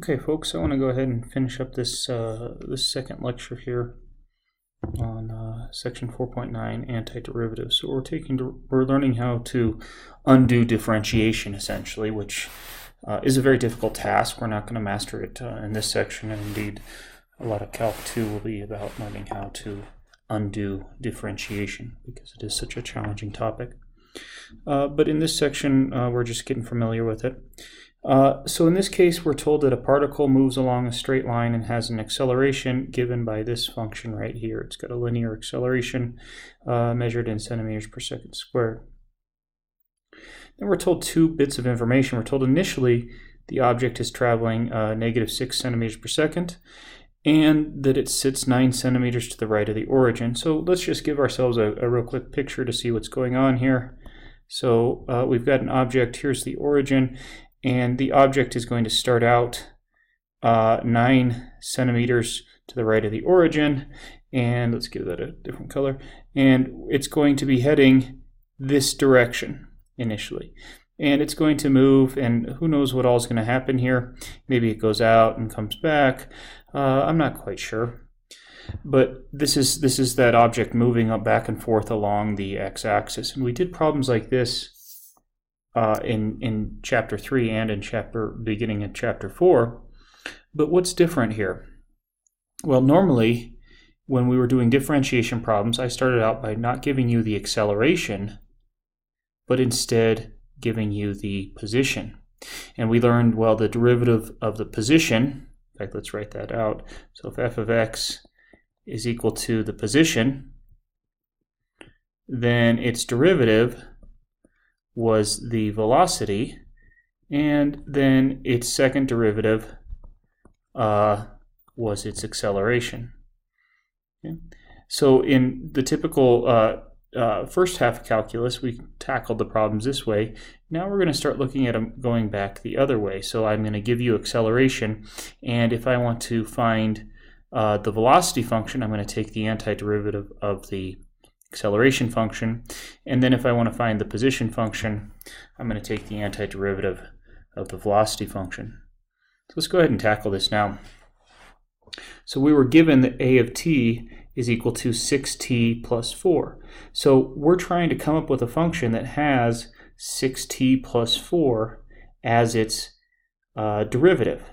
Okay, folks, I want to go ahead and finish up this this second lecture here on section 4.9, antiderivatives. So we're learning how to undo differentiation, essentially, which is a very difficult task. We're not going to master it in this section, and indeed, a lot of Calc 2 will be about learning how to undo differentiation because it is such a challenging topic. But in this section, we're just getting familiar with it. So in this case, we're told that a particle moves along a straight line and has an acceleration given by this function right here. It's got a linear acceleration measured in centimeters per second squared. Then we're told two bits of information. We're told initially the object is traveling -6 centimeters per second and that it sits 9 centimeters to the right of the origin. So let's just give ourselves a real quick picture to see what's going on here. So we've got an object, here's the origin, and the object is going to start out 9 centimeters to the right of the origin, and let's give that a different color, and it's going to be heading this direction initially. And it's going to move, and who knows what all is going to happen here. Maybe it goes out and comes back. I'm not quite sure. But this is that object moving up back and forth along the x-axis. And we did problems like this in Chapter 3 and in beginning of Chapter 4. But what's different here? Well, normally, when we were doing differentiation problems, I started out by not giving you the acceleration, but instead giving you the position. And we learned, well, the derivative of the position, in fact, let's write that out. So if f of x is equal to the position, then its derivative was the velocity, and then its second derivative was its acceleration. Okay. So in the typical first half of calculus, we tackled the problems this way. Now we're going to start looking at them going back the other way. So I'm going to give you acceleration, and if I want to find the velocity function, I'm going to take the antiderivative of the acceleration function, and then if I want to find the position function, I'm going to take the antiderivative of the velocity function. So let's go ahead and tackle this now. So we were given that a of t is equal to 6t plus 4. So we're trying to come up with a function that has 6t plus 4 as its derivative.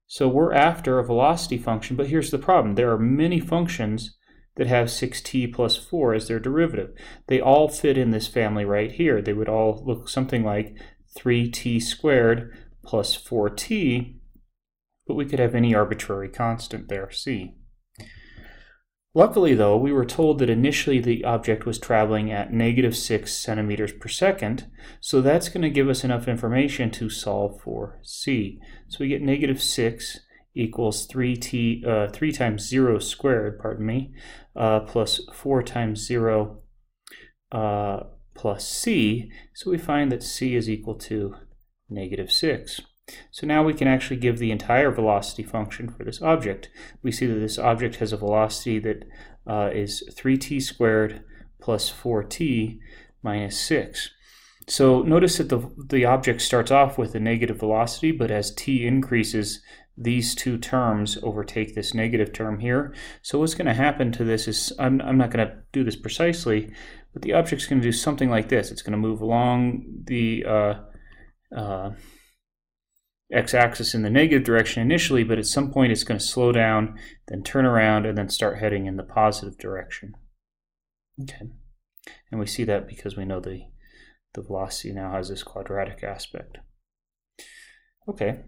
So we're after a velocity function, but here's the problem. There are many functions that have 6t plus 4 as their derivative. They all fit in this family right here. They would all look something like 3t squared plus 4t, but we could have any arbitrary constant there, c. Luckily, though, we were told that initially the object was traveling at -6 centimeters per second, so that's going to give us enough information to solve for c. So we get -6 equals 3 times 0 squared, plus 4 times 0 plus c. So we find that c is equal to -6. So now we can actually give the entire velocity function for this object. We see that this object has a velocity that is 3t squared plus 4t minus 6. So notice that the object starts off with a negative velocity, but as t increases, these two terms overtake this negative term here. So what's going to happen to this is, I'm not going to do this precisely, but the object's going to do something like this. It's going to move along the x-axis in the negative direction initially, but at some point it's going to slow down, then turn around, and then start heading in the positive direction. Okay, and we see that because we know the velocity now has this quadratic aspect. Okay,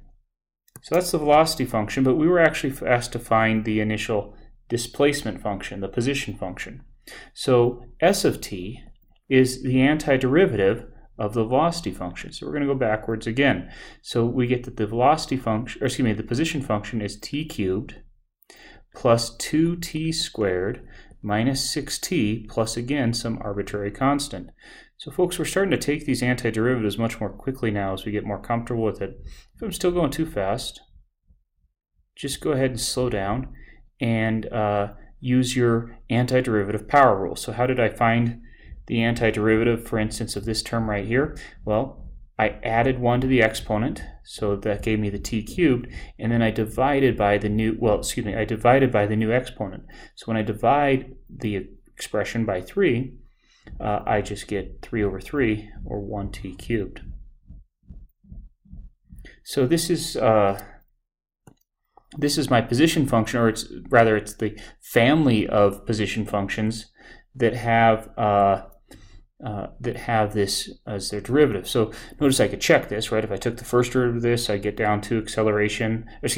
so that's the velocity function, but we were actually asked to find the initial displacement function, the position function. So s of t is the antiderivative of the velocity function. So we're going to go backwards again. So we get that the velocity function, or excuse me, the position function is t cubed plus 2t squared minus 6t plus, again, some arbitrary constant. So folks, we're starting to take these antiderivatives much more quickly now as we get more comfortable with it. If I'm still going too fast, just go ahead and slow down and use your antiderivative power rule. So how did I find the antiderivative, for instance, of this term right here? Well, I added 1 to the exponent, so that gave me the t cubed, and then I divided by the new, I divided by the new exponent. So when I divide the expression by 3, I just get 3 over 3, or 1t cubed. So this is my position function, or it's the family of position functions that have this as their derivative. So notice I could check this, right? If I took the first derivative of this, I get down to acceleration. If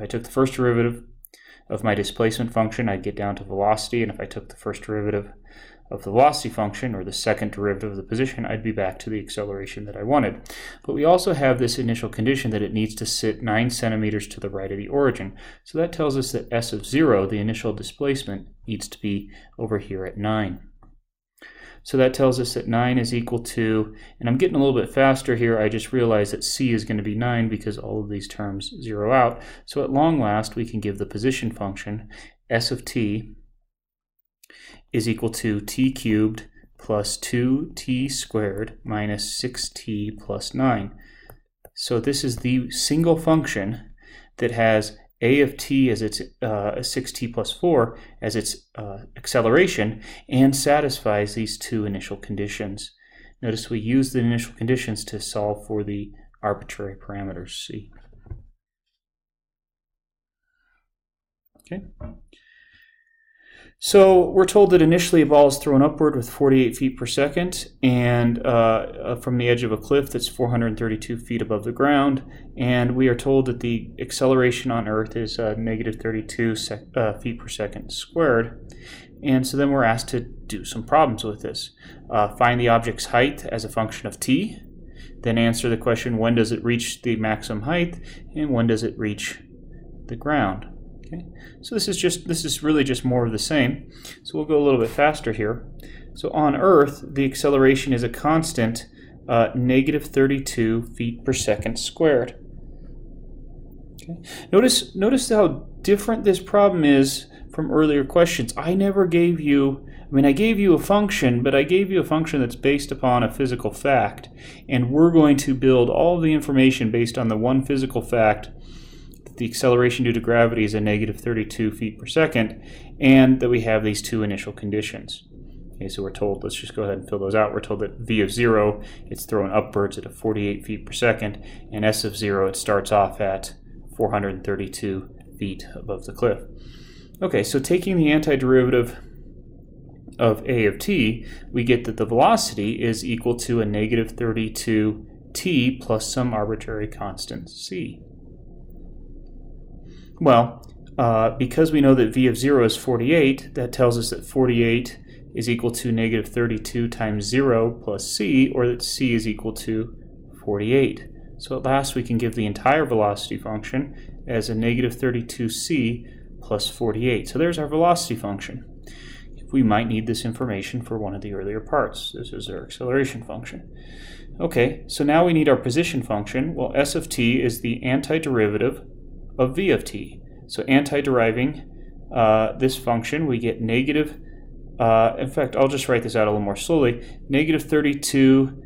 I took the first derivative of my displacement function, I'd get down to velocity, and if I took the first derivative of the velocity function, or the second derivative of the position, I'd be back to the acceleration that I wanted. But we also have this initial condition that it needs to sit 9 centimeters to the right of the origin. So that tells us that s of 0, the initial displacement, needs to be over here at 9. So that tells us that 9 is equal to, and I'm getting a little bit faster here, I just realized that c is going to be 9 because all of these terms zero out. So at long last, we can give the position function s of t is equal to t cubed plus 2t squared minus 6t plus 9. So this is the single function that has a of t as its 6t plus 4 as its acceleration and satisfies these two initial conditions. Notice we use the initial conditions to solve for the arbitrary parameters c. Okay. So we're told that initially a ball is thrown upward with 48 feet per second and from the edge of a cliff that's 432 feet above the ground, and we are told that the acceleration on Earth is negative 32 feet per second squared. And so then we're asked to do some problems with this. Find the object's height as a function of t, then answer the question, when does it reach the maximum height, and when does it reach the ground? Okay. So this is really just more of the same. So we'll go a little bit faster here. So on Earth, the acceleration is a constant negative 32 feet per second squared. Okay. Notice how different this problem is from earlier questions. I gave you a function, but I gave you a function that's based upon a physical fact, and we're going to build all the information based on the one physical fact, the acceleration due to gravity is a negative 32 feet per second, and that we have these two initial conditions. Okay, so we're told, let's just go ahead and fill those out. We're told that v of 0, it's thrown upwards at a 48 feet per second, and s of 0, it starts off at 432 feet above the cliff. Okay, so taking the antiderivative of a of t, we get that the velocity is equal to a negative 32t plus some arbitrary constant c. Well, because we know that v of 0 is 48, that tells us that 48 is equal to negative 32 times 0 plus c, or that c is equal to 48. So at last we can give the entire velocity function as a negative 32c plus 48. So there's our velocity function. We might need this information for one of the earlier parts. This is our acceleration function. Okay, so now we need our position function. Well, s of t is the antiderivative of v of t. So anti-deriving this function, we get negative, in fact, I'll just write this out a little more slowly, negative 32,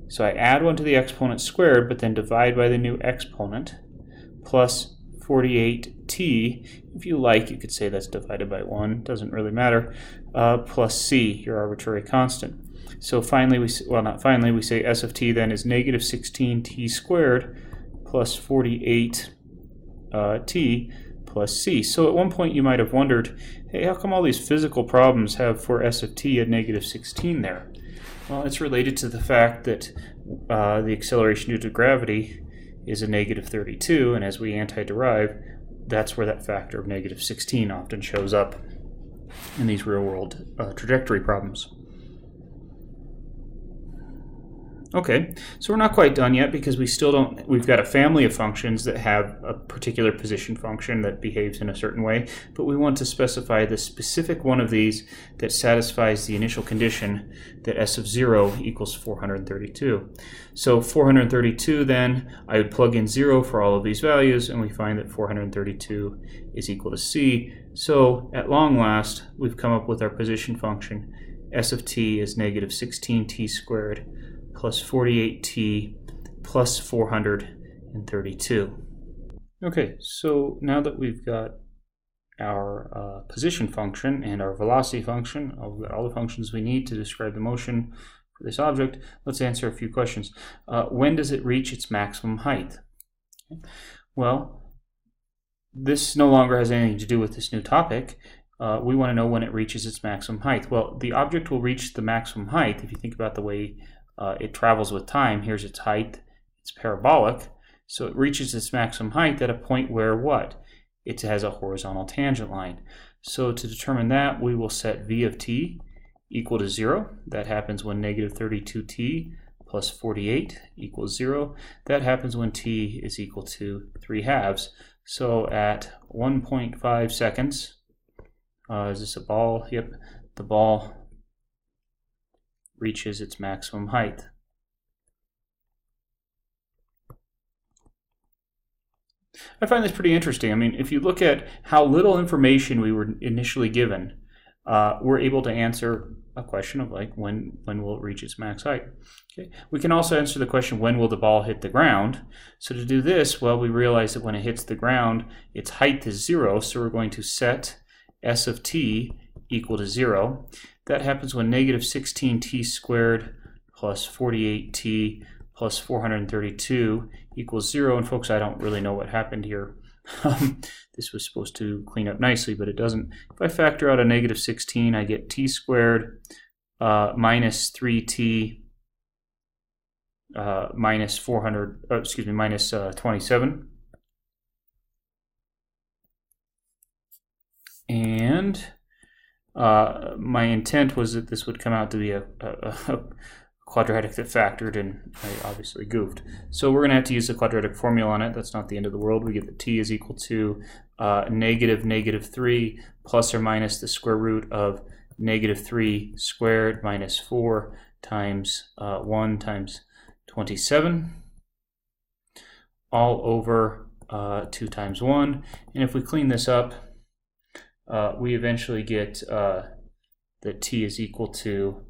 so I add 1 to the exponent squared, but then divide by the new exponent, plus 48t, if you like, you could say that's divided by 1, doesn't really matter, plus c, your arbitrary constant. So finally, we say s of t then is negative 16t squared plus 48 t plus c. So at one point you might have wondered, hey, how come all these physical problems have for s of t a negative 16 there? Well, it's related to the fact that the acceleration due to gravity is a negative 32, and as we anti-derive, that's where that factor of negative 16 often shows up in these real-world trajectory problems. Okay, so we're not quite done yet because we've got a family of functions that have a particular position function that behaves in a certain way, but we want to specify the specific one of these that satisfies the initial condition that s of 0 equals 432. So 432 then, I would plug in 0 for all of these values, and we find that 432 is equal to c. So at long last, we've come up with our position function. S of t is negative 16t squared plus 48t plus 432. Okay, so now that we've got our position function and our velocity function, we've got all the functions we need to describe the motion for this object, let's answer a few questions. When does it reach its maximum height? Okay. Well, this no longer has anything to do with this new topic. We want to know when it reaches its maximum height. Well, the object will reach the maximum height if you think about the way it travels with time. Here's its height. It's parabolic. So it reaches its maximum height at a point where what? It has a horizontal tangent line. So to determine that, we will set v of t equal to 0. That happens when negative 32t plus 48 equals 0. That happens when t is equal to 3/2. So at 1.5 seconds, is this a ball? Yep, the ball reaches its maximum height. I find this pretty interesting. I mean, if you look at how little information we were initially given, we're able to answer a question of like when will it reach its max height. Okay. We can also answer the question, when will the ball hit the ground? So to do this, well, we realize that when it hits the ground, its height is 0, so we're going to set s of t equal to 0. That happens when negative 16t squared plus 48t plus 432 equals 0. And folks, I don't really know what happened here. This was supposed to clean up nicely, but it doesn't. If I factor out a negative 16, I get t squared minus 3t minus 27. And my intent was that this would come out to be a quadratic that factored, and I obviously goofed. So we're going to have to use the quadratic formula on it. That's not the end of the world. We get that t is equal to negative 3 plus or minus the square root of negative 3 squared minus 4 times 1 times 27 all over 2 times 1. And if we clean this up, we eventually get that t is equal to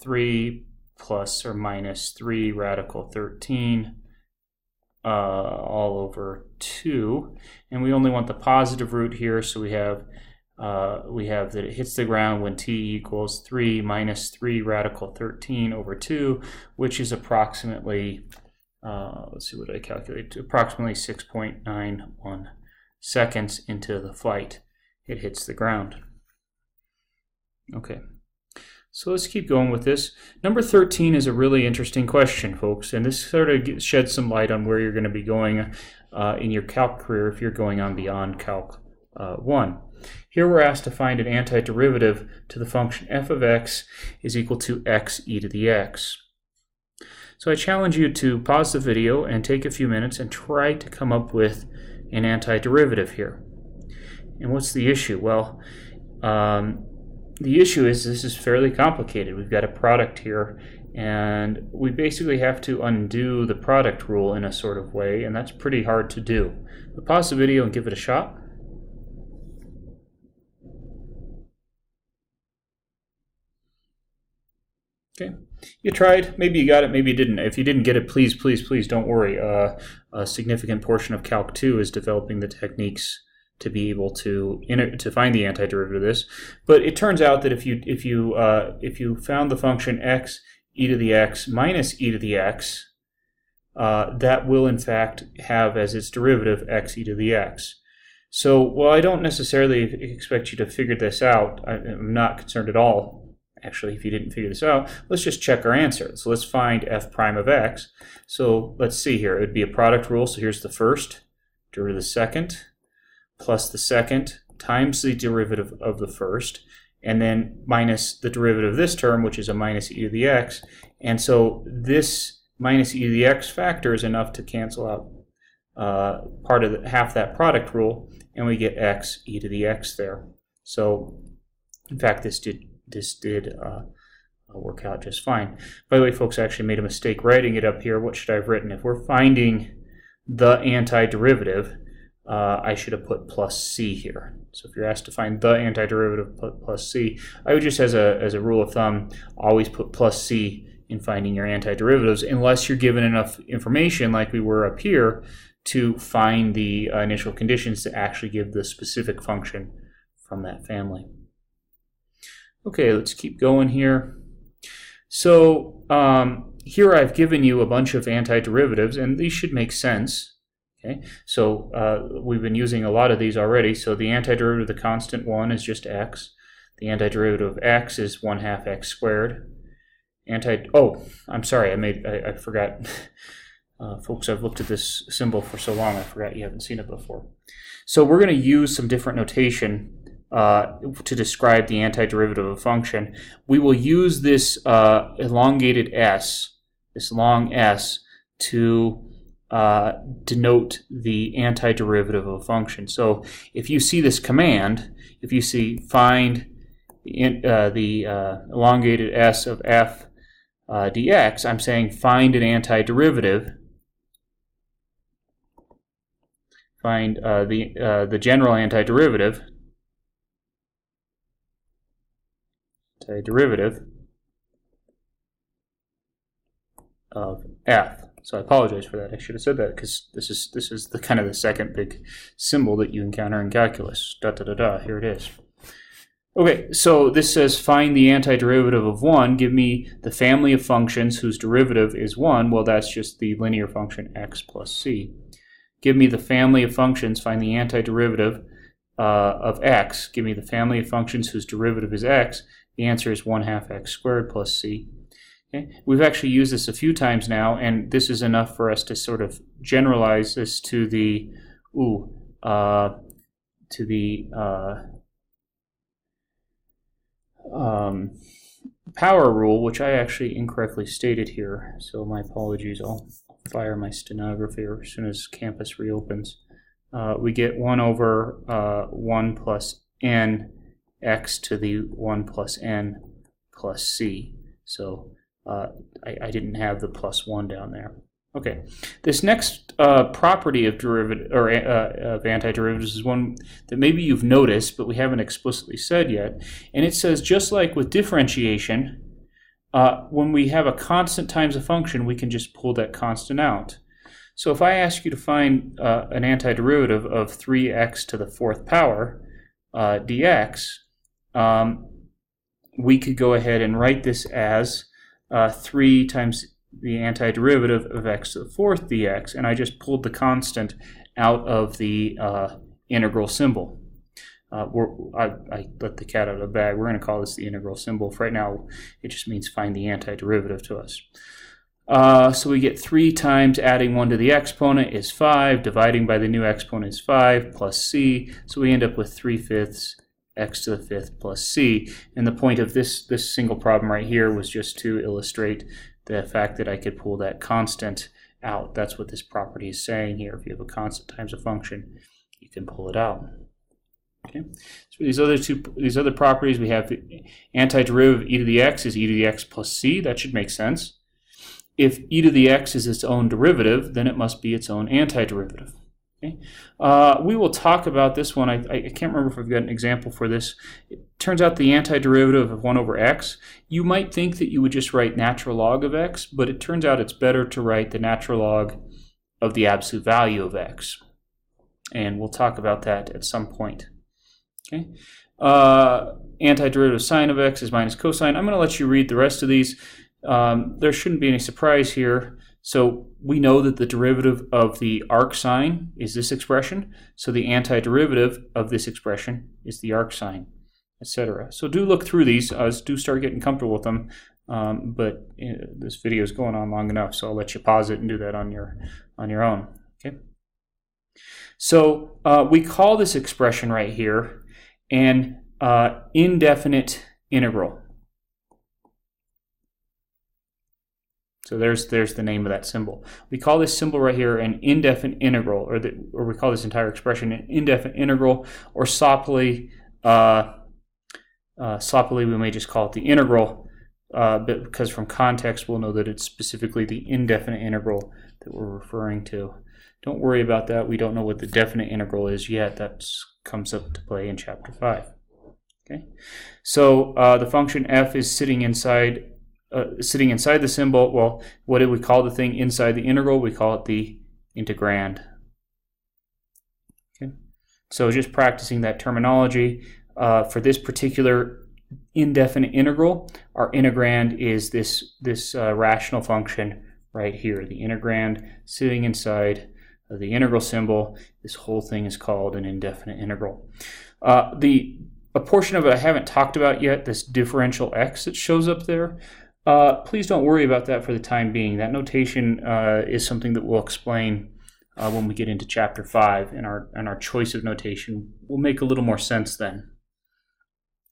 3 plus or minus 3 radical 13 all over 2, and we only want the positive root here, so we have that it hits the ground when t equals 3 minus 3 radical 13 over 2, which is approximately, let's see what I calculate, approximately 6.91 seconds into the flight it hits the ground. Okay. So let's keep going with this. Number 13 is a really interesting question, folks, and this sort of sheds some light on where you're going to be going in your calc career if you're going on beyond Calc 1. Here we're asked to find an antiderivative to the function f of x is equal to x e to the x. So I challenge you to pause the video and take a few minutes and try to come up with an antiderivative here. And what's the issue? Well, the issue is this is fairly complicated. We've got a product here, and we basically have to undo the product rule in a sort of way, and that's pretty hard to do. But pause the video and give it a shot. Okay, you tried, maybe you got it, maybe you didn't. If you didn't get it, please, please, please don't worry. A significant portion of Calc 2 is developing the techniques to be able to find the antiderivative of this. But it turns out that if you found the function x e to the x minus e to the x, that will in fact have as its derivative x e to the x. So while I don't necessarily expect you to figure this out, I'm not concerned at all. Actually, if you didn't figure this out, let's just check our answer. So let's find f prime of x. So let's see here. It would be a product rule. So here's the first, derivative of the second, plus the second times the derivative of the first, and then minus the derivative of this term, which is a minus e to the x. And so this minus e to the x factor is enough to cancel out half that product rule, and we get x e to the x there. So in fact, this did work out just fine. By the way, folks, I actually made a mistake writing it up here. What should I have written? If we're finding the antiderivative, I should have put plus c here. So if you're asked to find the antiderivative, put plus c. I would just, as a rule of thumb, always put plus c in finding your antiderivatives unless you're given enough information, like we were up here, to find the initial conditions to actually give the specific function from that family. Okay, let's keep going here. So here I've given you a bunch of antiderivatives, and these should make sense. Okay, so we've been using a lot of these already. So the antiderivative of the constant 1 is just x. The antiderivative of x is 1/2 x squared. Oh, I'm sorry, I forgot. Folks, I've looked at this symbol for so long, I forgot you haven't seen it before. So we're going to use some different notation to describe the antiderivative of a function. We will use this elongated s, this long s, to denote the antiderivative of a function. So if you see this command, if you see find the elongated s of f dx, I'm saying find an antiderivative. Find the general antiderivative of f. So I apologize for that. I should have said that because this is the kind of the second big symbol that you encounter in calculus. Here it is. Okay, so this says find the antiderivative of 1. Give me the family of functions whose derivative is 1. Well, that's just the linear function x plus c. Give me the family of functions. Find the antiderivative of x. Give me the family of functions whose derivative is x. The answer is 1/2 x squared plus c. Okay? We've actually used this a few times now, and this is enough for us to sort of generalize this to the power rule, which I actually incorrectly stated here. So my apologies. I'll fire my stenographer as soon as campus reopens. We get 1 over 1 plus n x to the 1 plus n plus c. So I didn't have the plus 1 down there. Okay, this next property of derivative or of antiderivatives is one that maybe you've noticed, but we haven't explicitly said yet. And it says, just like with differentiation, when we have a constant times a function, we can just pull that constant out. So if I ask you to find an antiderivative of 3x to the 4th power dx, we could go ahead and write this as 3 times the antiderivative of x to the 4th dx, and I just pulled the constant out of the integral symbol. I let the cat out of the bag. We're going to call this the integral symbol. For right now, it just means find the antiderivative to us. So we get 3 times adding 1 to the exponent is 5, dividing by the new exponent is 5, plus c. So we end up with 3/5 x to the 5th plus c. And the point of this single problem right here was just to illustrate the fact that I could pull that constant out. That's what this property is saying here. If you have a constant times a function, you can pull it out. Okay. So these other properties, we have the antiderivative of e to the x is e to the x plus c. That should make sense. If e to the x is its own derivative, then it must be its own antiderivative. Okay. We will talk about this one. I can't remember if I've got an example for this. It turns out the antiderivative of 1 over x, you might think that you would just write natural log of x, but it turns out it's better to write the natural log of the absolute value of x. And we'll talk about that at some point. Okay. Antiderivative of sine of x is minus cosine. I'm going to let you read the rest of these. There shouldn't be any surprise here. So we know that the derivative of the arc sine is this expression. So the antiderivative of this expression is the arc sine, etc. So do look through these. Do start getting comfortable with them. But this video is going on long enough, so I'll let you pause it and do that on your own. Okay. So we call this expression right here an indefinite integral. So there's the name of that symbol. We call this symbol right here an indefinite integral, or we call this entire expression an indefinite integral, or sloppily we may just call it the integral, but because from context we'll know that it's specifically the indefinite integral that we're referring to. Don't worry about that. We don't know what the definite integral is yet. That comes up to play in chapter 5. Okay, so the function f is sitting inside sitting inside the symbol. Well, what do we call the thing inside the integral? We call it the integrand. Okay. So just practicing that terminology. For this particular indefinite integral, our integrand is this rational function right here, the integrand sitting inside of the integral symbol. This whole thing is called an indefinite integral. A portion of it I haven't talked about yet, this differential x that shows up there. Please don't worry about that for the time being. That notation is something that we'll explain when we get into chapter 5, and our choice of notation will make a little more sense then.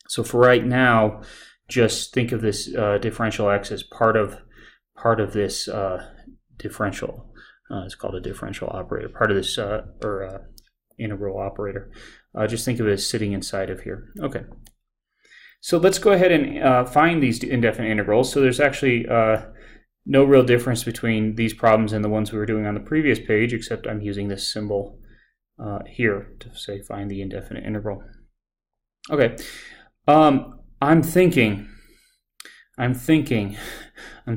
So for right now, just think of this differential x as part of this differential. It's called a differential operator, part of this integral operator. Just think of it as sitting inside of here. Okay. So let's go ahead and find these indefinite integrals. So there's actually no real difference between these problems and the ones we were doing on the previous page, except I'm using this symbol here to say find the indefinite integral. Okay. I'm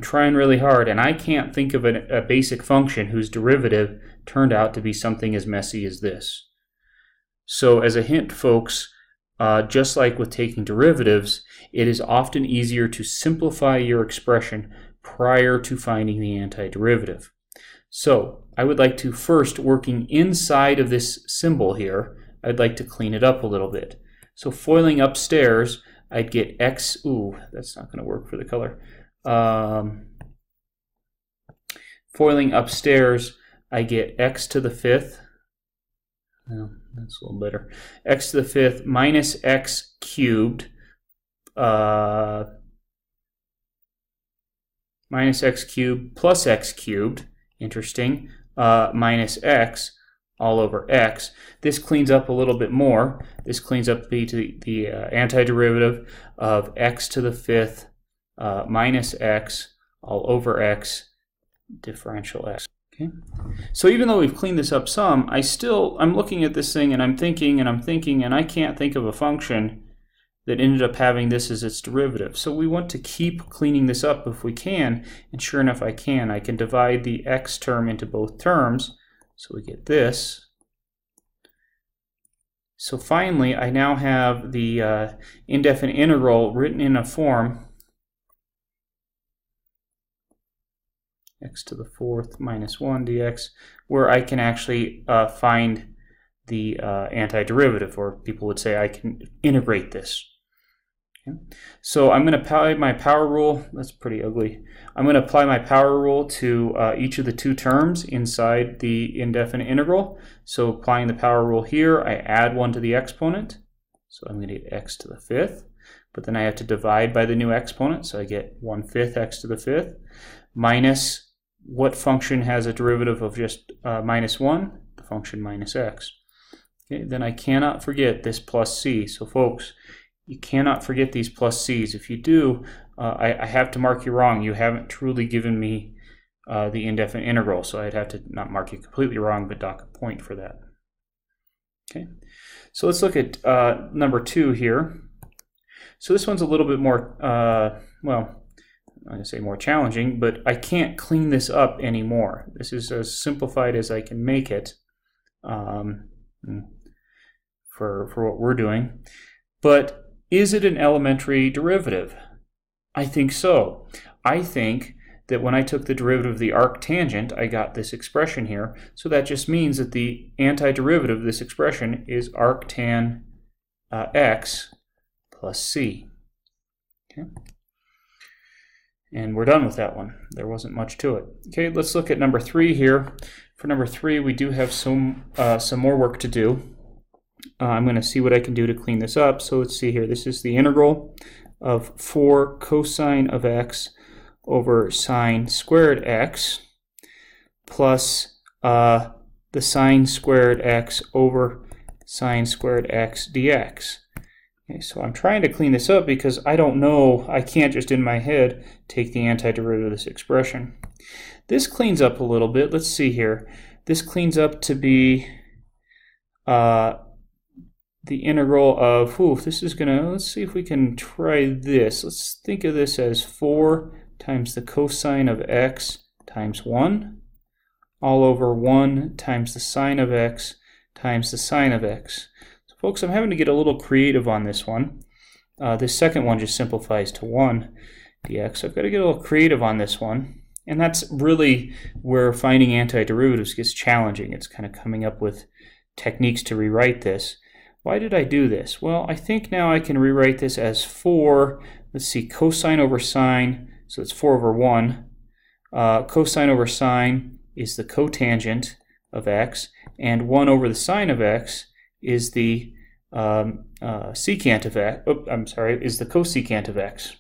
trying really hard, and I can't think of a basic function whose derivative turned out to be something as messy as this. So as a hint, folks, just like with taking derivatives, it is often easier to simplify your expression prior to finding the antiderivative. So I would like to first, working inside of this symbol here, I'd like to clean it up a little bit. So foiling upstairs, I'd get x, ooh, that's not going to work for the color. Foiling upstairs, I get x to the 5th. Well, that's a little better. X to the 5th minus x cubed, minus x cubed plus x cubed, interesting, minus x all over x. This cleans up a little bit more. This cleans up the antiderivative of x to the 5th minus x all over x differential x. Okay. So even though we've cleaned this up some, I'm looking at this thing and I'm thinking and I can't think of a function that ended up having this as its derivative. So we want to keep cleaning this up if we can, and sure enough I can divide the x term into both terms. So we get this. So finally, I now have the indefinite integral written in a form x to the 4th minus 1 dx, where I can actually find the antiderivative, or people would say I can integrate this. Okay. So I'm going to apply my power rule. That's pretty ugly. I'm going to apply my power rule to each of the two terms inside the indefinite integral. So applying the power rule here, I add 1 to the exponent. So I'm going to get x to the 5th. But then I have to divide by the new exponent. So I get 1/5 x to the 5th minus what function has a derivative of just minus 1? The function minus x. Okay, then I cannot forget this plus c. So folks, you cannot forget these plus c's. If you do, I have to mark you wrong. You haven't truly given me the indefinite integral, so I'd have to not mark you completely wrong, but dock a point for that. Okay, so let's look at number 2 here. So this one's a little bit more, well, I'm going to say more challenging, but I can't clean this up anymore. This is as simplified as I can make it for what we're doing. But is it an elementary derivative? I think so. I think that when I took the derivative of the arctangent, I got this expression here. So that just means that the antiderivative of this expression is arctan x plus c. Okay. And we're done with that one. There wasn't much to it. Okay, let's look at number 3 here. For number 3, we do have some more work to do. I'm going to see what I can do to clean this up. So let's see here. This is the integral of 4 cosine of x over sine squared x plus the sine squared x over sine squared x dx. Okay, so I'm trying to clean this up because I don't know, I can't just in my head take the antiderivative of this expression. This cleans up a little bit. Let's see here. This cleans up to be the integral of, this is going to, let's see if we can try this. Let's think of this as 4 times the cosine of x times 1 all over 1 times the sine of x times the sine of x. So folks, I'm having to get a little creative on this one. This second one just simplifies to 1 dx. So I've got to get a little creative on this one. And that's really where finding antiderivatives gets challenging. It's kind of coming up with techniques to rewrite this. Why did I do this? Well, I think now I can rewrite this as 4, let's see, cosine over sine, so it's 4 over 1. Cosine over sine is the cotangent of x, and 1 over the sine of x is the secant of x. Is the cosecant of x.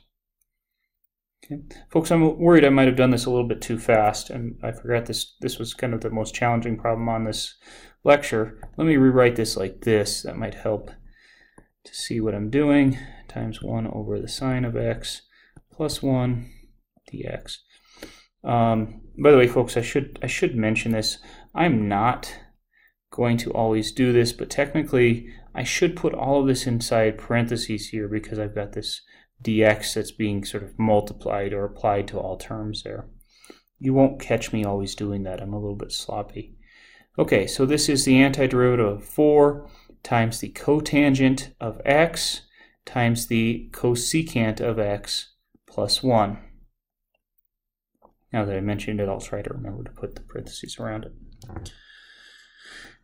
Okay. Folks, I'm worried I might have done this a little bit too fast, and I forgot this was kind of the most challenging problem on this lecture. Let me rewrite this like this. That might help to see what I'm doing. Times 1 over the sine of x plus 1 dx. By the way, folks, I should mention this. I'm not going to always do this, but technically I should put all of this inside parentheses here because I've got this dx that's being sort of multiplied or applied to all terms there. You won't catch me always doing that. I'm a little bit sloppy. Okay, so this is the antiderivative of 4 times the cotangent of x times the cosecant of x plus 1. Now that I mentioned it, I'll try to remember to put the parentheses around it.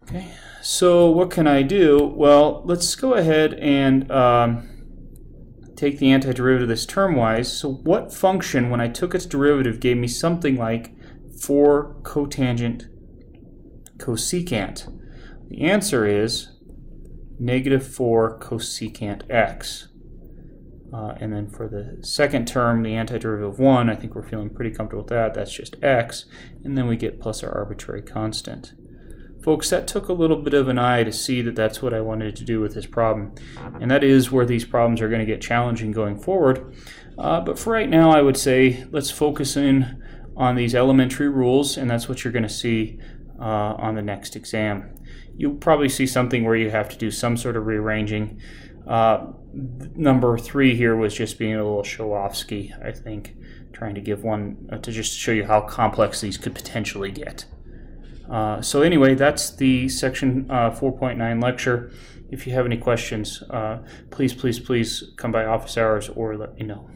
Okay, so what can I do? Well, let's go ahead and take the antiderivative of this termwise. So what function, when I took its derivative, gave me something like 4 cotangent cosecant? The answer is negative 4 cosecant x. And then for the second term, the antiderivative of 1, I think we're feeling pretty comfortable with that. That's just x. And then we get plus our arbitrary constant. Folks, that took a little bit of an eye to see that that's what I wanted to do with this problem. And that is where these problems are going to get challenging going forward. But for right now, I would say let's focus in on these elementary rules, and that's what you're going to see on the next exam. You'll probably see something where you have to do some sort of rearranging. Number 3 here was just being a little show-offsky, I think, trying to give one to just show you how complex these could potentially get. So anyway, that's the section 4.9 lecture. If you have any questions, please come by office hours or let me know.